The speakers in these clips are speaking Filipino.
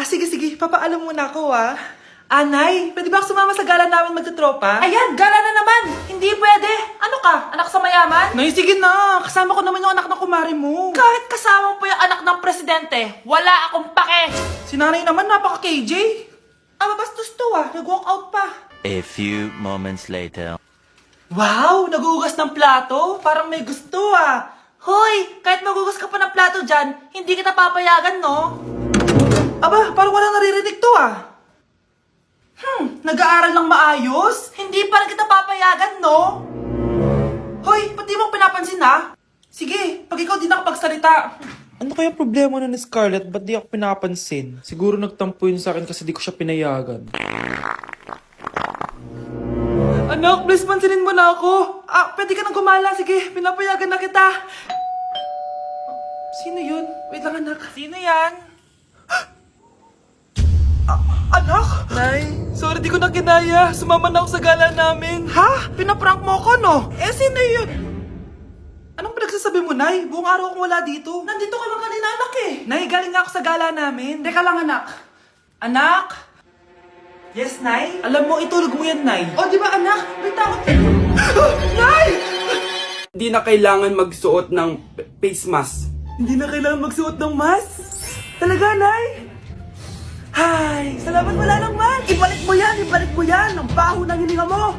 Sige. Papaalam muna ako, Anay, pwede ba ako sumama sa gala namin magtutropa? Ayan, gala na naman! Hindi pwede! Ano ka? Anak sa mayaman? Nay, sige na. Kasama ko naman yung anak ng kumare mo. Kahit kasama mo pa yung anak ng presidente, wala akong pake! Si nanay naman, napaka-KJ. Mabastos to, Nag-walk out pa. A few moments later. Wow, nagugas ng plato. Parang may gusto, Hoy! Kahit magugas ka pa ng plato dyan, hindi kita papayagan, no? Aba, parang walang naririnig to, Nag-aaral ng maayos? Hindi pa rin kita papayagan, no? Hoy, pati mo pinapansin, Sige, pag ikaw di nakapagsalita. Ano kaya problema na ni Scarlett? Ba't di ako pinapansin? Siguro nagtampo yun sa akin kasi di ko siya pinayagan. Anak, please pansinin mo na ako. Pwede ka nang gumala. Sige, pinapayagan na kita. Sino yun? Wait lang, anak. Sino yan? Anak? Nay, sorry di ko na kinaya. Sumama na ako sa gala namin. Ha? Pinaprank mo ako, no? Sino yun? Anong pinagsasabi mo, Nay? Buong araw akong wala dito. Nandito ka lang kanina, anak Nay, galing nga ako sa gala namin. Teka lang, anak. Anak? Yes, Nay? Alam mo, itulog mo yan, Nay. O, di ba, anak? May takot. Nay! Hindi na kailangan magsuot ng face mask. Hindi na kailangan magsuot ng mask? Talaga, Nay? Hay, salamat wala lang, man. Ibalik mo yan! Ang baho ng hininga mo!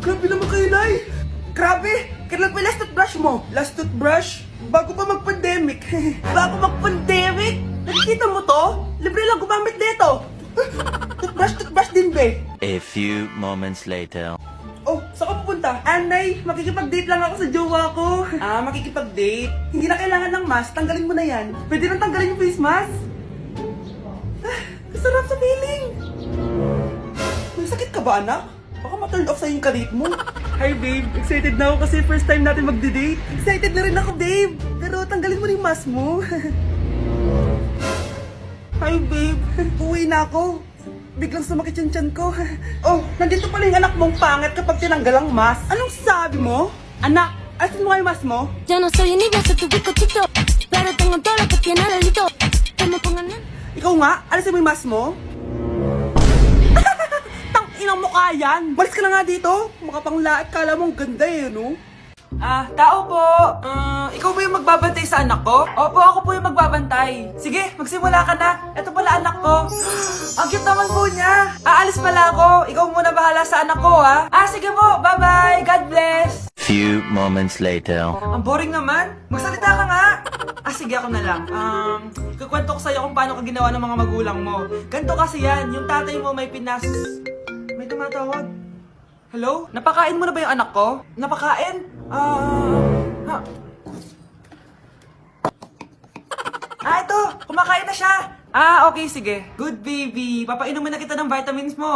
Grabe naman kayo, Nay. Grabe! Kailan pa yung last toothbrush mo? Last toothbrush? Bago pa mag-pandemic. Bago mag-pandemic? Nakikita mo to? Libre lang gumamit dito! Toothbrush din, be! A few moments later. Oh, saan ka pupunta? Anay, makikipag-date lang ako sa jowa ko. Makikipag-date. Hindi na kailangan ng mask, tanggalin mo na yan. Pwede nang tanggalin yung face mask. Sarap sa feeling. May sakit ka ba, anak? Baka ma-turn off sa'yo yung karit mo. Hi, babe. Excited na ako kasi first time natin magde-date. Excited na rin ako, babe. Pero tanggalin mo rin yung mask mo. Hi, babe. Uwi na ako. Biglang sumakit yung tiyan ko. Oh, nandito pala yung anak mong pangit kapag tinanggal ang mask. Anong sabi mo? Anak, asin mo nga yung mask mo? Yo no soy niña, soy tu bizcochito, pero tengo todo lo que tiene delito. Que me pongan en... Ikaw nga, alisin mo yung mask mo? Tang-inang mukha yan! Malis ka na nga dito! Makapanglaat, kala mong ganda no? Tao po. Ikaw ba yung magbabantay sa anak ko? Opo, ako po yung magbabantay. Sige, magsimula ka na. Ito pala anak ko. Ang cute naman po niya. Aalis pala ako. Ikaw muna bahala sa anak ko, sige po. Bye-bye. God bless. Few moments later. Ang boring naman. Magsalita ka nga. Sige, ako na lang. Kukwento ko sa'yo kung paano ka ginawa ng mga magulang mo. Ganto kasi yan. Yung tatay mo may May tumatawag. Hello? Napakain mo na ba yung anak ko? Napakain? Ito! Kumakain na siya! Okay, sige. Good, baby. Papainumin na kita ng vitamins mo,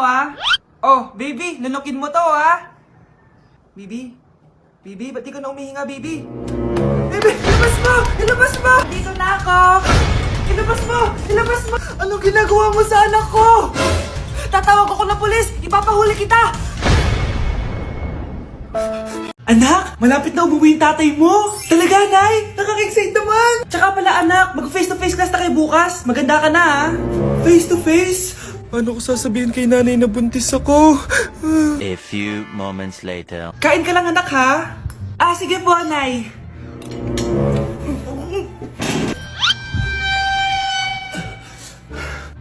Oh, baby, lunukin mo to, Baby? Baby, ba't di ka na umihinga, baby? Baby, ilabas mo! Ilabas mo! Dito na ako! Ilabas mo! Ilabas mo! Anong ginagawa mo sa anak ko? Tatawag ako ng pulis! Ipapahuli kita! Anak, malapit na umuwi yung tatay mo. Talaga, Nay? Nakaka-excite naman. Tsaka pala, anak, mag-face-to-face class na kayo bukas. Maganda ka na, Face-to-face? Paano ko sasabihin kay nanay na buntis ako? A few moments later. Kain ka lang, anak, ha? Sige po, Nay.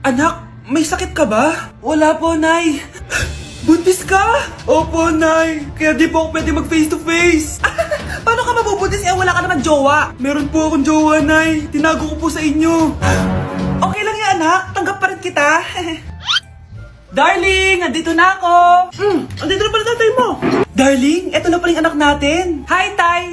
Anak, may sakit ka ba? Wala po, Nay. Buntis ka? Opo, Nay. Kaya di po ako pwede mag-face-to-face. Paano ka mabubuntis? Wala ka naman jowa. Meron po akong jowa, Nay. Tinago ko po sa inyo. Okay lang yan, anak. Tanggap pa rin kita. Darling, nandito na ako. Andito na pala tatay mo. Darling, eto na pala yung anak natin. Hi, Tay.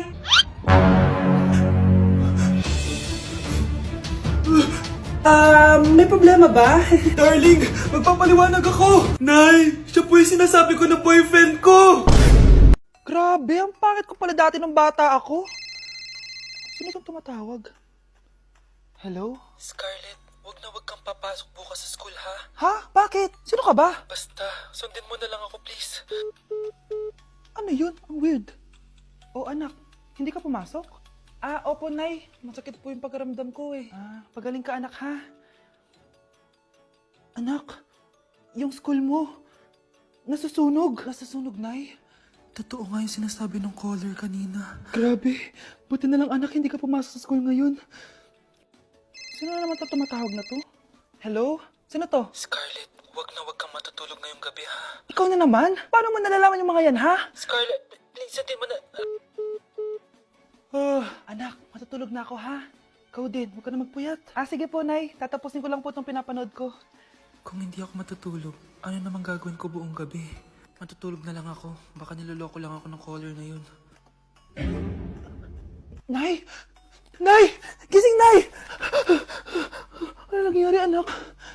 May problema ba? Darling, magpapaliwanag ako. Nay, siya po yung sinasabi ko na boyfriend ko. Grabe, ang pangit ko pala dati nung bata ako. Sino itong tumatawag? Hello? Scarlett, wag na wag kang papasok bukas sa school, ha? Ha? Bakit? Sino ka ba? Basta, sundin mo na lang ako, please. Ano yun? Ang weird. Oh, anak, hindi ka pumasok? Opo, Nay. Masakit po yung pagkaramdam ko, eh. Pagaling ka, anak, ha? Anak, yung school mo, nasusunog. Nasusunog, Nay? Totoo nga yung sinasabi ng caller kanina. Grabe, buti na lang anak, hindi ka pumasok sa school ngayon. Sino na naman tumatawag na to? Hello? Sino to? Scarlett, wag kang matutulog ngayong gabi ha. Ikaw na naman? Paano mo nalalaman yung mga yan, ha? Scarlett, please, hindi mo na... Anak, matutulog na ako, ha? Ikaw din, huwag ka na magpuyat. Sige po, Nay. Tatapusin ko lang po itong pinapanood ko. Kung hindi ako matutulog, ano namang gagawin ko buong gabi? Matutulog na lang ako. Baka niloloko lang ako ng caller na yun. Nay! Nay! Gising, Nay! Ano nangyari, anak?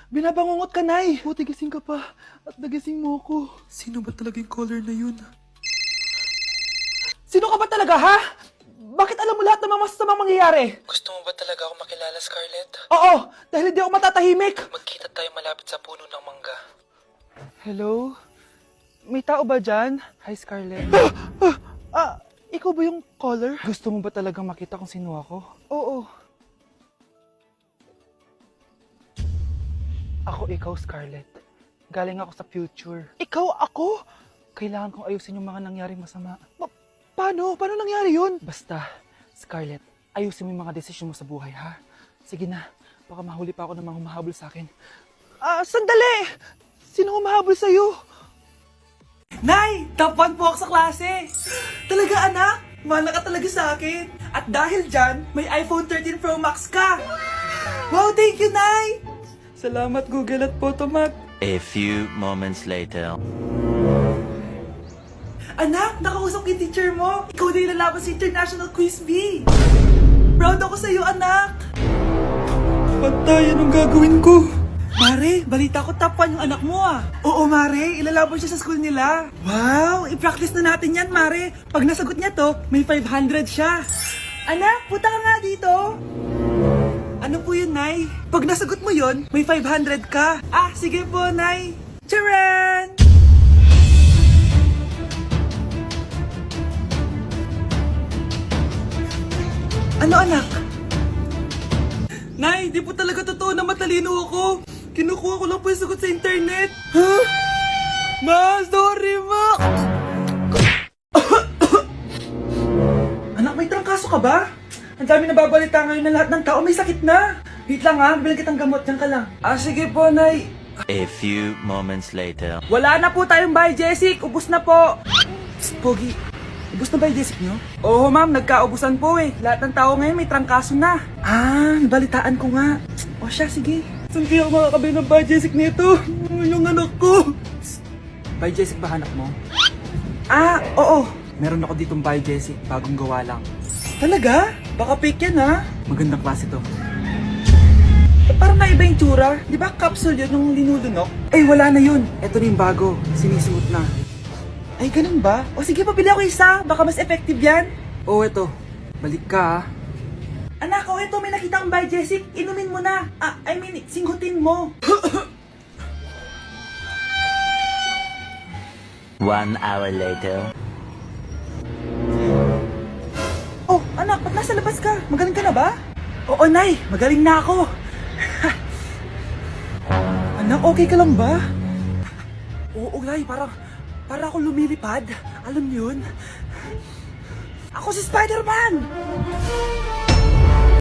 Binabangungot ka, Nay! Buti gising ka pa. At nagising mo ako. Sino ba talaga yung caller na yun? Sino ka ba talaga, ha? Bakit alam mo lahat ng mga masasamang mangyayari? Gusto mo ba talaga ako makilala, Scarlett? Oo! Dahil hindi ako matatahimik! Magkita tayo malapit sa puno ng mangga. Hello? May tao ba dyan? Hi, Scarlett. Ikaw ba yung caller? Gusto mo ba talagang makita kung sino ako? Oo. Ako ikaw, Scarlett. Galing ako sa future. Ikaw ako? Kailangan kong ayusin yung mga nangyaring masama. Paano? Paano nangyari yun? Basta, Scarlett, ayusin mo yung mga desisyon mo sa buhay, ha? Sige na, baka mahuli pa ako ng mga humahabol sa akin. Sandali! Sino humahabol sa'yo? Nay! Top 1 po ako sa klase! Talaga, anak? Mana ka talaga sa akin. At dahil dyan, may iPhone 13 Pro Max ka! Wow, thank you, Nay! Salamat, Google at Photomac. A few moments later. Anak, nakausap yung teacher mo. Ikaw na yung lalaban sa International Quiz Bee. Proud ako sa'yo, anak. Patay, anong gagawin ko? Mare, balita ko top 1 yung anak mo ah. Oo, Mare, ilalaban siya sa school nila. Wow, i-practice na natin yan, Mare. Pag nasagot niya to, may 500 siya. Anak, punta ka nga dito. Ano po yun, Nay? Pag nasagot mo yun, may 500 ka. Sige po, Nay. Charan! Ano, anak? Nay, di po talaga totoo na matalino ako. Kinukuha ko lang po yung sagot sa internet. Ha? Ma, sorry, ma! Anak, may trangkaso ka ba? Ang dami nababalita ngayon na lahat ng tao may sakit na. Wait lang ha, bibilang kitang gamot, dyan ka lang. Sige po, Nay. A few moments later. Wala na po tayong bahay, Jessic. Ubus na po. Pogi, ubus na ba yung Jessic nyo? Oo, ma'am. Nagkaubusan po eh. Lahat ng tao ngayon may trangkaso na. Nabalitaan ko nga. O siya, sige. Saan kaya ako makakabili ng bahay, Jessic nito? Yung anak ko. Bahay, Jessic ba hanap mo? Oo. Meron ako ditong bahay, Jessic. Bagong gawa lang. Talaga? Baka fake yan, ha? Magandang klase to. Parang naiba yung tsura. Di ba capsule yun nung linulunok? Wala na yun. Ito na yung bago. Sinisuot na. Ay, ganun ba? O sige, pabili ako isa. Baka mas effective yan. Eto. Balik ka, ha? Anak, ito. May nakita kang bahay, Jessic. Inumin mo na. Singhutin mo. 1 hour later. Anak, ba't nasa labas ka? Magaling ka na ba? Oo, Nay. Magaling na ako. Anak, okay ka lang ba? Oo, Nay. Para ako lumilipad. Alam niyo yun? Ako si Spider-Man!